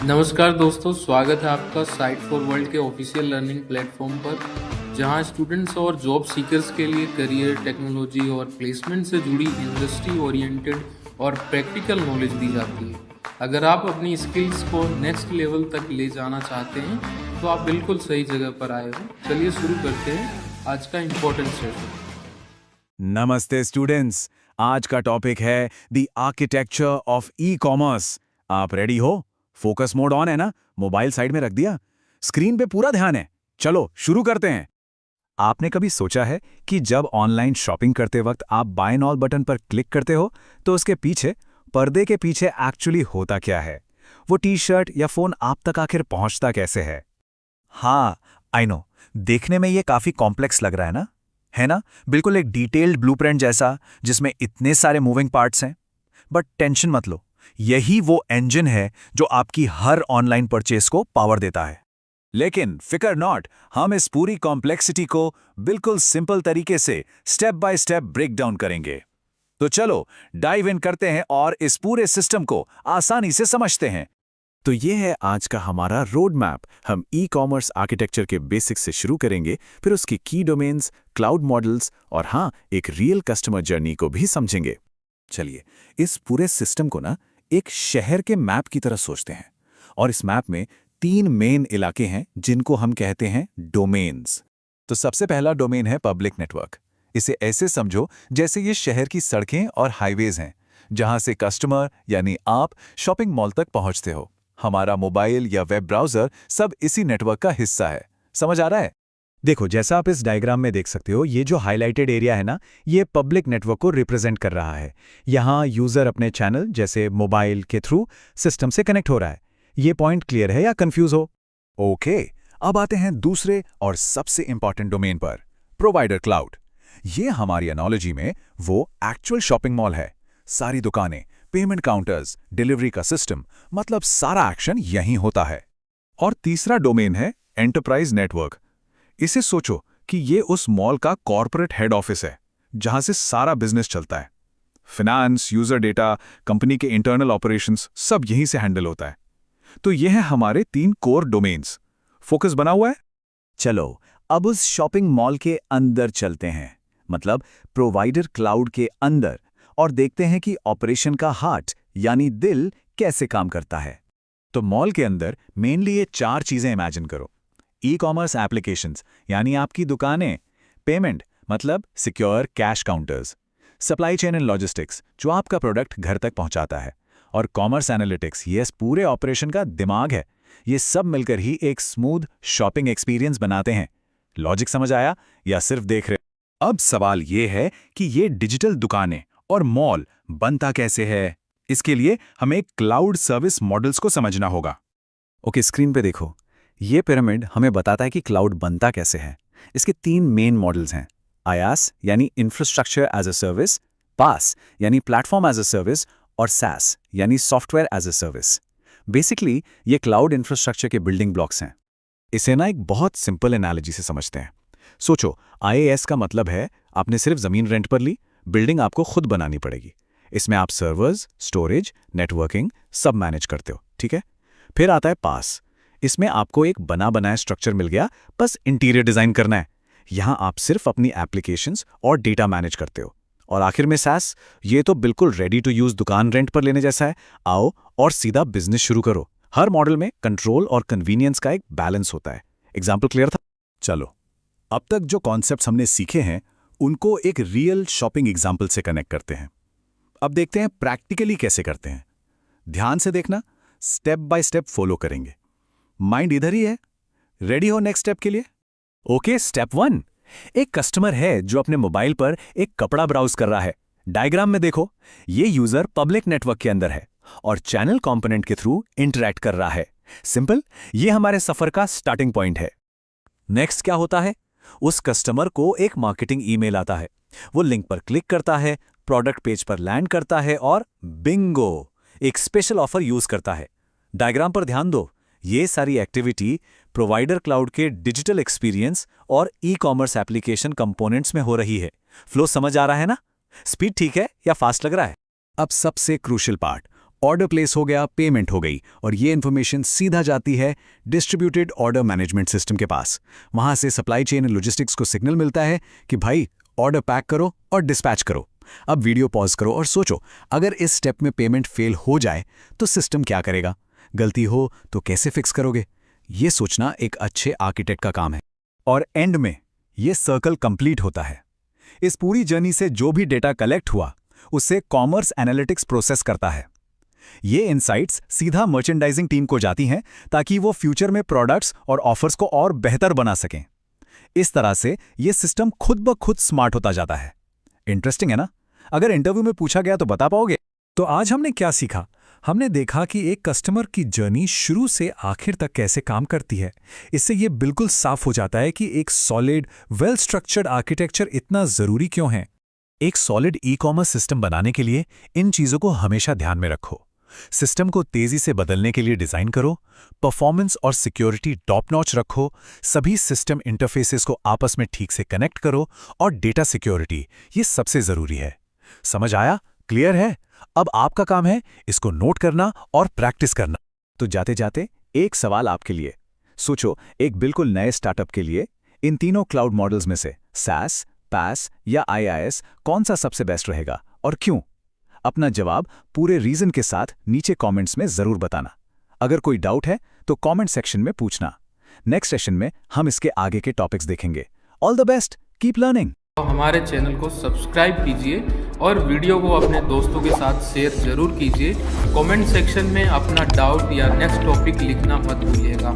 नमस्कार दोस्तों, स्वागत है आपका साइट फॉर वर्ल्ड के ऑफिशियल लर्निंग प्लेटफॉर्म पर, जहां स्टूडेंट्स और जॉब सीकर्स के लिए करियर, टेक्नोलॉजी और प्लेसमेंट से जुड़ी इंडस्ट्री ओरिएंटेड और प्रैक्टिकल नॉलेज दी जाती है। अगर आप अपनी स्किल्स को नेक्स्ट लेवल तक ले जाना चाहते हैं, तो आप बिल्कुल सही जगह पर आए हो। चलिए शुरू करते हैं आज का इम्पोर्टेंट सेशन। नमस्ते स्टूडेंट्स। आज का टॉपिक है the architecture of e commerce. आप रेडी हो? फोकस मोड ऑन है ना? मोबाइल साइड में रख दिया? स्क्रीन पे पूरा ध्यान है। चलो शुरू करते हैं। आपने कभी सोचा है कि जब ऑनलाइन शॉपिंग करते वक्त आप बाय नाउ बटन पर क्लिक करते हो तो उसके पीछे, पर्दे के पीछे एक्चुअली होता क्या है? वो टी शर्ट या फोन आप तक आखिर पहुंचता कैसे है? हाँ, आई नो, देखने में ये काफी कॉम्प्लेक्स लग रहा है ना? है ना? बिल्कुल एक डिटेल्ड ब्लूप्रिंट जैसा, जिसमें इतने सारे मूविंग पार्ट्स हैं। बट टेंशन मत लो, यही वो इंजन है जो आपकी हर ऑनलाइन परचेस को पावर देता है। लेकिन फिकर नॉट, हम इस पूरी कॉम्प्लेक्सिटी को बिल्कुल सिंपल तरीके से step by step break down करेंगे। तो चलो डाइव इन करते हैं और इस पूरे सिस्टम को आसानी से समझते हैं। तो ये है आज का हमारा रोड मैप। हम ई कॉमर्स आर्किटेक्चर के बेसिक्स से शुरू करेंगे, फिर उसकी की डोमेन्स, क्लाउड मॉडल्स और हाँ, एक रियल कस्टमर जर्नी को भी समझेंगे। चलिए इस पूरे सिस्टम को ना एक शहर के मैप की तरह सोचते हैं। और इस मैप में 3 मेन इलाके हैं जिनको हम कहते हैं डोमेन्स। तो सबसे पहला डोमेन है पब्लिक नेटवर्क। इसे ऐसे समझो जैसे ये शहर की सड़कें और हाईवेज हैं, जहां से कस्टमर यानी आप शॉपिंग मॉल तक पहुंचते हो। हमारा मोबाइल या वेब ब्राउज़र सब इसी नेटवर्क का हिस्सा है। समझ आ रहा है? देखो, जैसा आप इस डायग्राम में देख सकते हो, ये जो हाईलाइटेड एरिया है ना, ये पब्लिक नेटवर्क को रिप्रेजेंट कर रहा है। यहाँ यूजर अपने चैनल जैसे मोबाइल के थ्रू सिस्टम से कनेक्ट हो रहा है। ये पॉइंट क्लियर है या कंफ्यूज हो? ओके, अब आते हैं दूसरे और सबसे इंपॉर्टेंट डोमेन पर, प्रोवाइडर क्लाउड। ये हमारी एनोलॉजी में वो एक्चुअल शॉपिंग मॉल है। सारी दुकानें, पेमेंट काउंटर्स, डिलीवरी का सिस्टम, मतलब सारा एक्शन यहीं होता है। और तीसरा डोमेन है एंटरप्राइज नेटवर्क। इसे सोचो कि ये उस मॉल का कॉर्पोरेट हेड ऑफिस है, जहां से सारा बिजनेस चलता है। फिनेंस, यूजर डेटा, कंपनी के इंटरनल ऑपरेशंस सब यहीं से हैंडल होता है। तो ये है हमारे 3 कोर डोमेन्स। फोकस बना हुआ है? चलो अब उस शॉपिंग मॉल के अंदर चलते हैं, मतलब प्रोवाइडर क्लाउड के अंदर, और देखते हैं कि ऑपरेशन का हार्ट यानी दिल कैसे काम करता है। तो मॉल के अंदर मेनली ये 4 चीजें इमेजिन करो। ई कॉमर्स एप्लीकेशंस यानी आपकी दुकानें, पेमेंट मतलब secure cash counters, supply chain and logistics जो आपका प्रोडक्ट घर तक पहुंचाता है, और कॉमर्स एनालिटिक्स ये इस पूरे ऑपरेशन का दिमाग है। ये सब मिलकर ही एक स्मूथ शॉपिंग एक्सपीरियंस बनाते हैं। लॉजिक समझ आया या सिर्फ देख रहे? अब सवाल ये है कि ये डिजिटल दुकानें और मॉल बनता कैसे है। इसके लिए हमें क्लाउड सर्विस मॉडल्स को समझना होगा। ओके, स्क्रीन पे देखो, ये पिरामिड हमें बताता है कि क्लाउड बनता कैसे है। इसके 3 मेन मॉडल्स हैं, आईaaS यानी infrastructure as a service, PaaS यानी प्लेटफॉर्म एज अ सर्विस, और SaaS यानी software as a service. Basically ये क्लाउड इंफ्रास्ट्रक्चर के बिल्डिंग ब्लॉक्स हैं। इसे ना एक बहुत सिंपल एनालॉजी से समझते हैं। सोचो, IaaS का मतलब है आपने सिर्फ जमीन रेंट पर ली, बिल्डिंग आपको खुद बनानी पड़ेगी। इसमें आप सर्वर्स, स्टोरेज, नेटवर्किंग सब मैनेज करते हो, ठीक है? फिर आता है पास। इसमें आपको एक बना बनाया स्ट्रक्चर मिल गया, बस इंटीरियर डिजाइन करना है। यहां आप सिर्फ अपनी एप्लीकेशंस और डेटा मैनेज करते हो। और आखिर में SaaS, ये तो बिल्कुल रेडी टू यूज दुकान रेंट पर लेने जैसा है। आओ और सीधा बिजनेस शुरू करो। हर मॉडल में कंट्रोल और कन्वीनियंस का एक बैलेंस होता है। एग्जाम्पल क्लियर था? चलो अब तक जो कॉन्सेप्ट्स हमने सीखे हैं उनको एक रियल शॉपिंग एग्जाम्पल से कनेक्ट करते हैं। अब देखते हैं प्रैक्टिकली कैसे करते हैं। ध्यान से देखना, स्टेप बाय स्टेप फॉलो करेंगे। माइंड इधर ही है। रेडी हो नेक्स्ट स्टेप के लिए? Okay, step 1। एक कस्टमर है जो अपने मोबाइल पर एक कपड़ा ब्राउज कर रहा है। डायग्राम में देखो, ये यूजर पब्लिक नेटवर्क के अंदर है और चैनल कंपोनेंट के थ्रू इंटरैक्ट कर रहा है। सिंपल, ये हमारे सफर का स्टार्टिंग पॉइंट है। नेक्स्ट क्या होता है? उस कस्टमर को एक मार्केटिंग ईमेल आता है। वो लिंक पर क्लिक करता है, प्रोडक्ट पेज पर लैंड करता है और बिंगो, एक स्पेशल ऑफर यूज करता है। डायग्राम पर ध्यान दो, ये सारी एक्टिविटी प्रोवाइडर क्लाउड के डिजिटल एक्सपीरियंस और ई कॉमर्स एप्लीकेशन कंपोनेंट्स में हो रही है। फ्लो समझ आ रहा है ना? स्पीड ठीक है या फास्ट लग रहा है? अब सबसे क्रूशियल पार्ट, ऑर्डर प्लेस हो गया, पेमेंट हो गई और ये इन्फॉर्मेशन सीधा जाती है डिस्ट्रीब्यूटेड ऑर्डर मैनेजमेंट सिस्टम के पास। वहां से सप्लाई चेन एंड लॉजिस्टिक्स को सिग्नल मिलता है कि भाई ऑर्डर पैक करो और डिस्पैच करो। अब वीडियो पॉज करो और सोचो, अगर इस स्टेप में पेमेंट फेल हो जाए तो सिस्टम क्या करेगा? गलती हो तो कैसे फिक्स करोगे? ये सोचना एक अच्छे आर्किटेक्ट का काम है। और एंड में ये सर्कल कंप्लीट होता है। इस पूरी जर्नी से जो भी डेटा कलेक्ट हुआ उससे कॉमर्स एनालिटिक्स प्रोसेस करता है। ये इनसाइट्स सीधा मर्चेंडाइजिंग टीम को जाती हैं ताकि वो फ्यूचर में प्रोडक्ट्स और ऑफर्स को और बेहतर बना सकें। इस तरह से ये सिस्टम खुद ब खुद स्मार्ट होता जाता है। इंटरेस्टिंग है ना? अगर इंटरव्यू में पूछा गया तो बता पाओगे? तो आज हमने क्या सीखा? हमने देखा कि एक कस्टमर की जर्नी शुरू से आखिर तक कैसे काम करती है। इससे ये बिल्कुल साफ हो जाता है कि एक सॉलिड, वेल स्ट्रक्चर्ड आर्किटेक्चर इतना ज़रूरी क्यों है। एक सॉलिड ई-कॉमर्स सिस्टम बनाने के लिए इन चीज़ों को हमेशा ध्यान में रखो। सिस्टम को तेजी से बदलने के लिए डिज़ाइन करो, परफॉर्मेंस और सिक्योरिटी टॉप नॉच रखो, सभी सिस्टम इंटरफेसेस को आपस में ठीक से कनेक्ट करो और डेटा सिक्योरिटी, ये सबसे ज़रूरी है। समझ आया? क्लियर है? अब आपका काम है इसको नोट करना और प्रैक्टिस करना। तो जाते जाते एक सवाल आपके लिए। सोचो, एक बिल्कुल नए स्टार्टअप के लिए इन तीनों क्लाउड मॉडल्स में से SaaS, PaaS या IaaS कौन सा सबसे बेस्ट रहेगा और क्यों? अपना जवाब पूरे रीजन के साथ नीचे कमेंट्स में जरूर बताना। अगर कोई डाउट है तो कमेंट सेक्शन में पूछना। नेक्स्ट सेशन में हम इसके आगे के टॉपिक्स देखेंगे। All the best, keep learning. हमारे चैनल को सब्सक्राइब कीजिए और वीडियो को अपने दोस्तों के साथ शेयर जरूर कीजिए। कमेंट सेक्शन में अपना डाउट या नेक्स्ट टॉपिक लिखना मत भूलिएगा।